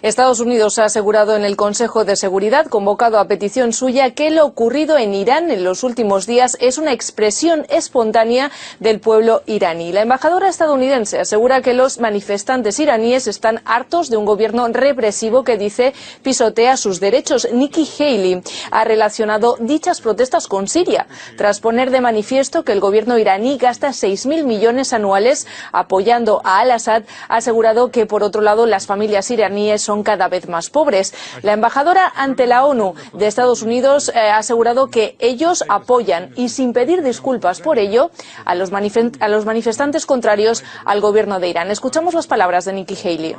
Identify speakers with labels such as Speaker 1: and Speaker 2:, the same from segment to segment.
Speaker 1: Estados Unidos ha asegurado en el Consejo de Seguridad, convocado a petición suya, que lo ocurrido en Irán en los últimos días es una expresión espontánea del pueblo iraní. La embajadora estadounidense asegura que los manifestantes iraníes están hartos de un gobierno represivo que dice pisotea sus derechos. Nikki Haley ha relacionado dichas protestas con Siria, tras poner de manifiesto que el gobierno iraní gasta 6.000 millones anuales apoyando a Al-Assad. Ha asegurado que, por otro lado, las familias iraníes son cada vez más pobres. La embajadora ante la ONU de Estados Unidos ha asegurado que ellos apoyan, y sin pedir disculpas por ello, a los manifestantes contrarios al gobierno de Irán. Escuchamos las palabras de Nikki Haley.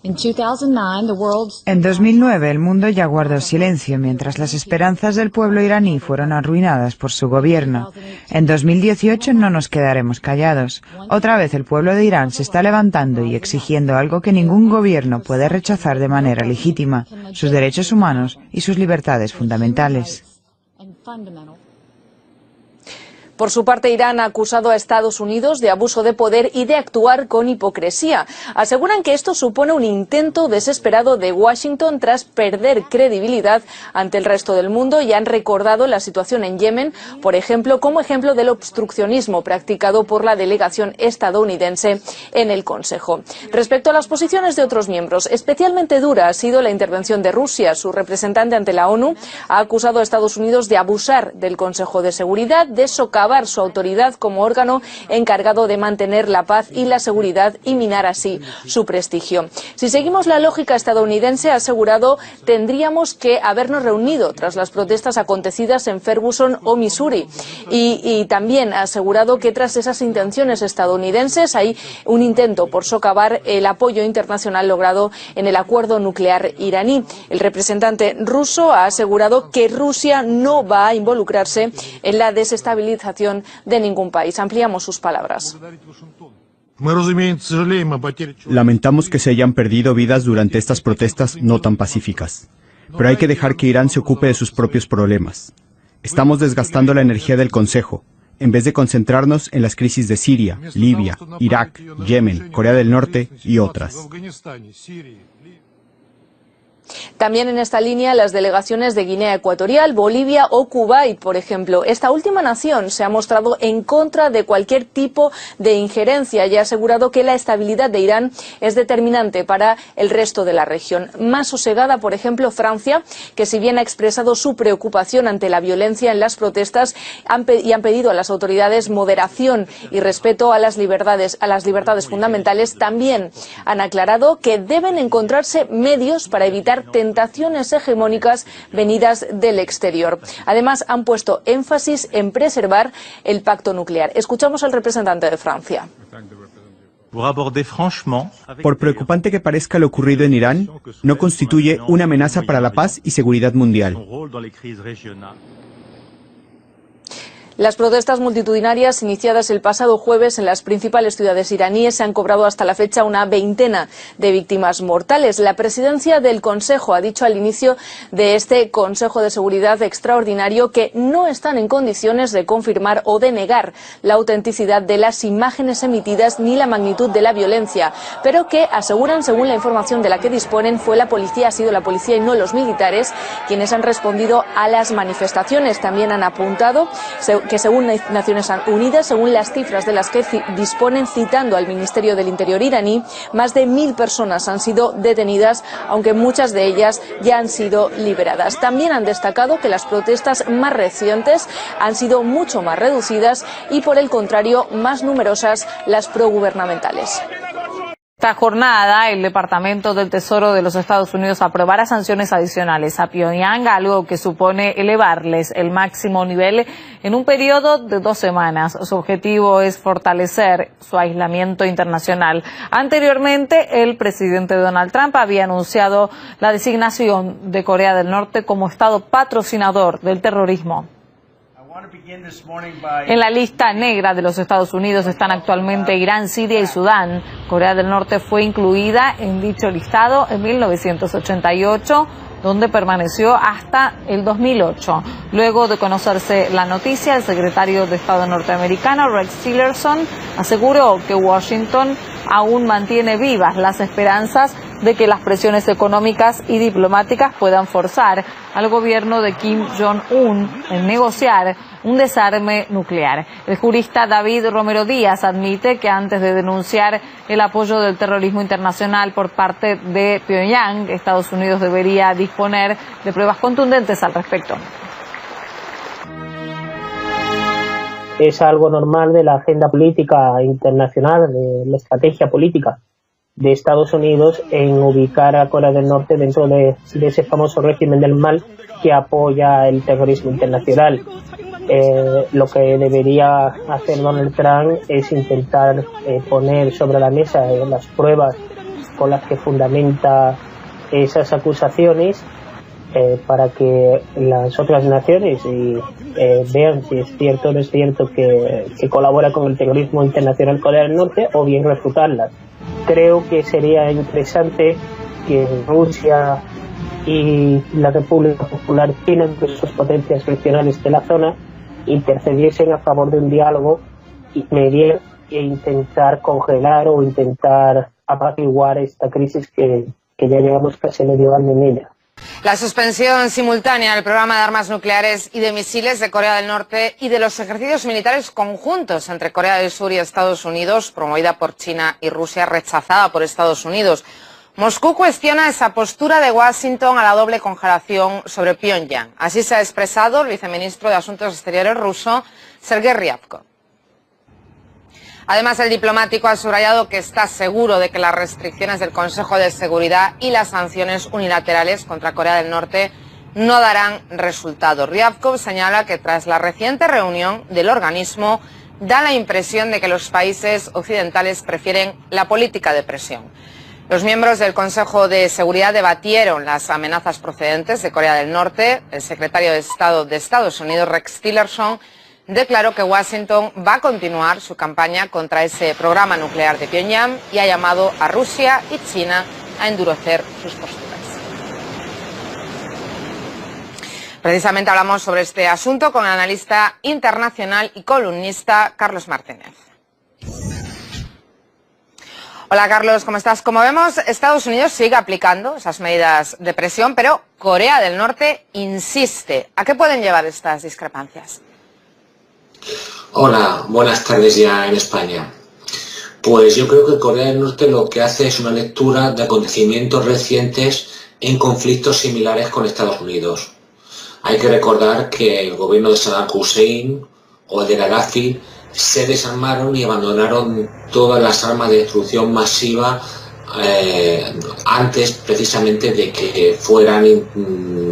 Speaker 2: En 2009 el mundo ya guardó silencio mientras las esperanzas del pueblo iraní fueron arruinadas por su gobierno. En 2018 no nos quedaremos callados. Otra vez el pueblo de Irán se está levantando y exigiendo algo que ningún gobierno puede rechazar de manera legítima: sus derechos humanos y sus libertades fundamentales.
Speaker 1: Por su parte, Irán ha acusado a Estados Unidos de abuso de poder y de actuar con hipocresía. Aseguran que esto supone un intento desesperado de Washington tras perder credibilidad ante el resto del mundo, y han recordado la situación en Yemen, por ejemplo, como ejemplo del obstruccionismo practicado por la delegación estadounidense en el Consejo. Respecto a las posiciones de otros miembros, especialmente dura ha sido la intervención de Rusia. Su representante ante la ONU ha acusado a Estados Unidos de abusar del Consejo de Seguridad, de socavar su autoridad como órgano encargado de mantener la paz y la seguridad y minar así su prestigio. Si seguimos la lógica estadounidense, ha asegurado, tendríamos que habernos reunido tras las protestas acontecidas en Ferguson o Missouri. Y también ha asegurado que tras esas intenciones estadounidenses hay un intento por socavar el apoyo internacional logrado en el acuerdo nuclear iraní. El representante ruso ha asegurado que Rusia no va a involucrarse en la desestabilización de ningún país. Ampliamos sus palabras.
Speaker 3: Lamentamos que se hayan perdido vidas durante estas protestas no tan pacíficas, pero hay que dejar que Irán se ocupe de sus propios problemas. Estamos desgastando la energía del Consejo, en vez de concentrarnos en las crisis de Siria, Libia, Irak, Yemen, Corea del Norte y otras.
Speaker 1: También en esta línea las delegaciones de Guinea Ecuatorial, Bolivia o Kuwait, por ejemplo. Esta última nación se ha mostrado en contra de cualquier tipo de injerencia y ha asegurado que la estabilidad de Irán es determinante para el resto de la región. Más sosegada, por ejemplo, Francia, que si bien ha expresado su preocupación ante la violencia en las protestas y han pedido a las autoridades moderación y respeto a las libertades fundamentales, también han aclarado que deben encontrarse medios para evitar tentaciones hegemónicas venidas del exterior. Además, han puesto énfasis en preservar el pacto nuclear. Escuchamos al representante de Francia.
Speaker 3: Por preocupante que parezca lo ocurrido en Irán, no constituye una amenaza para la paz y seguridad mundial.
Speaker 1: Las protestas multitudinarias iniciadas el pasado jueves en las principales ciudades iraníes se han cobrado hasta la fecha una veintena de víctimas mortales. La presidencia del Consejo ha dicho al inicio de este Consejo de Seguridad extraordinario que no están en condiciones de confirmar o de negar la autenticidad de las imágenes emitidas ni la magnitud de la violencia, pero que aseguran, según la información de la que disponen, ha sido la policía y no los militares quienes han respondido a las manifestaciones. También han apuntado que según Naciones Unidas, según las cifras de las que disponen, citando al Ministerio del Interior iraní, más de 1.000 personas han sido detenidas, aunque muchas de ellas ya han sido liberadas. También han destacado que las protestas más recientes han sido mucho más reducidas y, por el contrario, más numerosas las progubernamentales.
Speaker 4: Esta jornada, el Departamento del Tesoro de los Estados Unidos aprobará sanciones adicionales a Pyongyang, algo que supone elevarles el máximo nivel en un periodo de 2 semanas. Su objetivo es fortalecer su aislamiento internacional. Anteriormente, el presidente Donald Trump había anunciado la designación de Corea del Norte como Estado patrocinador del terrorismo. En la lista negra de los Estados Unidos están actualmente Irán, Siria y Sudán. Corea del Norte fue incluida en dicho listado en 1988, donde permaneció hasta el 2008. Luego de conocerse la noticia, el secretario de Estado norteamericano, Rex Tillerson, aseguró que Washington aún mantiene vivas las esperanzas de que las presiones económicas y diplomáticas puedan forzar al gobierno de Kim Jong-un en negociar un desarme nuclear. El jurista David Romero Díaz admite que antes de denunciar el apoyo del terrorismo internacional por parte de Pyongyang, Estados Unidos debería disponer de pruebas contundentes al respecto.
Speaker 5: Es algo normal de la agenda política internacional, de la estrategia política de Estados Unidos en ubicar a Corea del Norte dentro de ese famoso régimen del mal que apoya el terrorismo internacional. Lo que debería hacer Donald Trump es intentar poner sobre la mesa las pruebas con las que fundamenta esas acusaciones para que las otras naciones vean si es cierto o no es cierto que colabora con el terrorismo internacional Corea del Norte, o bien refutarlas. Creo que sería interesante que Rusia y la República Popular China, entre sus potencias regionales de la zona, intercediesen a favor de un diálogo y mediar e intentar congelar o intentar apaciguar esta crisis que ya llevamos casi medio año en ella.
Speaker 6: La suspensión simultánea del programa de armas nucleares y de misiles de Corea del Norte y de los ejercicios militares conjuntos entre Corea del Sur y Estados Unidos, promovida por China y Rusia, rechazada por Estados Unidos. Moscú cuestiona esa postura de Washington a la doble congelación sobre Pyongyang. Así se ha expresado el viceministro de Asuntos Exteriores ruso, Sergei Ryabkov. Además, el diplomático ha subrayado que está seguro de que las restricciones del Consejo de Seguridad y las sanciones unilaterales contra Corea del Norte no darán resultado. Ryabkov señala que tras la reciente reunión del organismo da la impresión de que los países occidentales prefieren la política de presión. Los miembros del Consejo de Seguridad debatieron las amenazas procedentes de Corea del Norte. El secretario de Estado de Estados Unidos, Rex Tillerson, declaró que Washington va a continuar su campaña contra ese programa nuclear de Pyongyang y ha llamado a Rusia y China a endurecer sus posturas. Precisamente hablamos sobre este asunto con el analista internacional y columnista Carlos Martínez. Hola Carlos, ¿cómo estás? Como vemos, Estados Unidos sigue aplicando esas medidas de presión, pero Corea del Norte insiste. ¿A qué pueden llevar estas discrepancias?
Speaker 7: Hola, buenas tardes ya en España. Pues yo creo que Corea del Norte lo que hace es una lectura de acontecimientos recientes en conflictos similares con Estados Unidos. Hay que recordar que el gobierno de Saddam Hussein o el de Gaddafi se desarmaron y abandonaron todas las armas de destrucción masiva antes precisamente de que fueran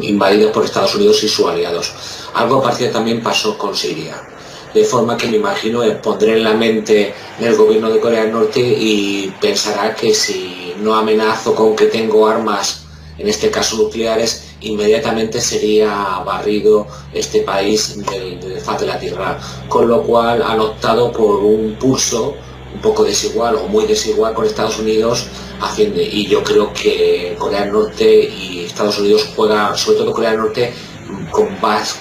Speaker 7: invadidos por Estados Unidos y sus aliados. Algo parecido también pasó con Siria. De forma que me imagino pondré en la mente del gobierno de Corea del Norte y pensará que si no amenazo con que tengo armas, en este caso nucleares, inmediatamente sería barrido este país del faz de la tierra. Con lo cual han optado por un pulso un poco desigual o muy desigual con Estados Unidos, y yo creo que Corea del Norte y Estados Unidos juegan, sobre todo Corea del Norte,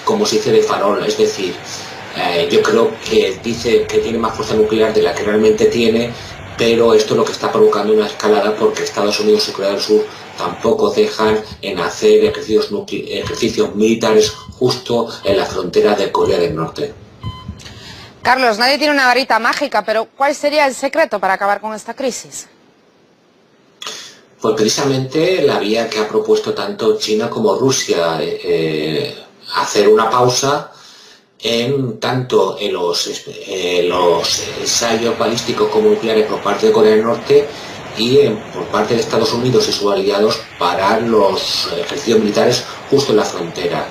Speaker 7: como se dice, de farol, es decir, yo creo que dice que tiene más fuerza nuclear de la que realmente tiene, pero esto es lo que está provocando una escalada porque Estados Unidos y Corea del Sur tampoco dejan en hacer ejercicios militares justo en la frontera de Corea del Norte.
Speaker 6: Carlos, nadie tiene una varita mágica, pero ¿cuál sería el secreto para acabar con esta crisis?
Speaker 7: Pues precisamente la vía que ha propuesto tanto China como Rusia, hacer una pausa tanto en los ensayos balísticos como nucleares por parte de Corea del Norte y por parte de Estados Unidos y sus aliados parar los ejercicios militares justo en la frontera.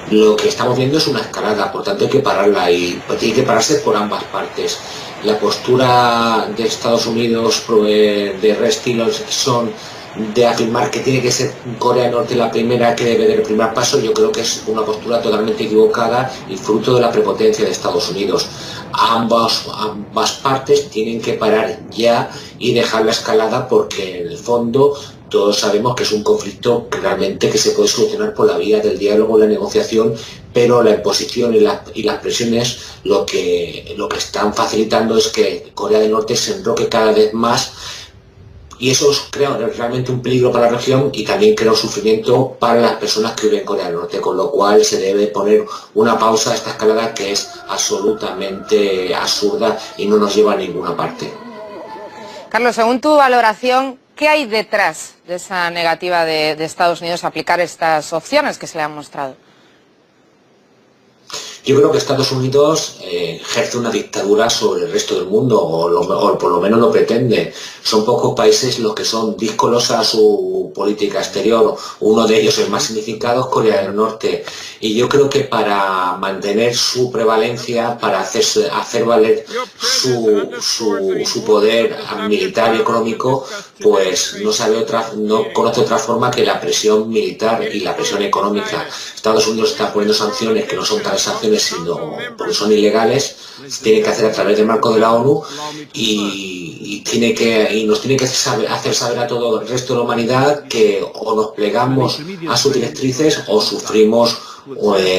Speaker 7: Lo que estamos viendo es una escalada, por tanto hay que pararla y tiene que pararse por ambas partes. La postura de Estados Unidos de Rex Tillerson de afirmar que tiene que ser Corea del Norte la primera que debe dar el primer paso, yo creo que es una postura totalmente equivocada y fruto de la prepotencia de Estados Unidos. Ambas partes tienen que parar ya y dejar la escalada porque en el fondo todos sabemos que es un conflicto realmente que se puede solucionar por la vía del diálogo y la negociación, pero la imposición y las presiones lo que están facilitando es que Corea del Norte se enroque cada vez más Y eso crea realmente un peligro para la región y también crea un sufrimiento para las personas que viven en Corea del Norte, con lo cual se debe poner una pausa a esta escalada que es absolutamente absurda y no nos lleva a ninguna parte.
Speaker 6: Carlos, según tu valoración, ¿qué hay detrás de esa negativa de Estados Unidos a aplicar estas opciones que se le han mostrado?
Speaker 7: Yo creo que Estados Unidos ejerce una dictadura sobre el resto del mundo, o por lo menos lo pretende. Son pocos países los que son díscolos a su política exterior. Uno de ellos, el más significado, es Corea del Norte. Y yo creo que para mantener su prevalencia, para hacer valer su poder militar y económico, pues no conoce otra forma que la presión militar y la presión económica. Estados Unidos está poniendo sanciones que no son tales sanciones, sino porque son ilegales, se tiene que hacer a través del marco de la ONU y nos tiene que hacer saber a todo el resto de la humanidad que o nos plegamos a sus directrices o sufrimos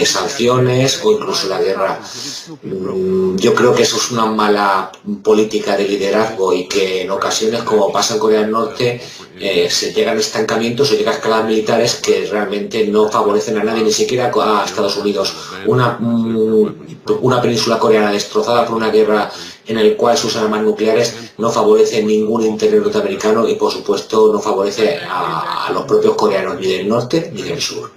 Speaker 7: sanciones o incluso la guerra. Yo creo que eso es una mala política de liderazgo y que en ocasiones, como pasa en Corea del Norte, se llegan a estancamientos o llegan a escaladas militares que realmente no favorecen a nadie, ni siquiera a Estados Unidos. Una península coreana destrozada por una guerra en la cual se usan armas nucleares no favorece ningún interés norteamericano y por supuesto no favorece a los propios coreanos, ni del norte ni del sur.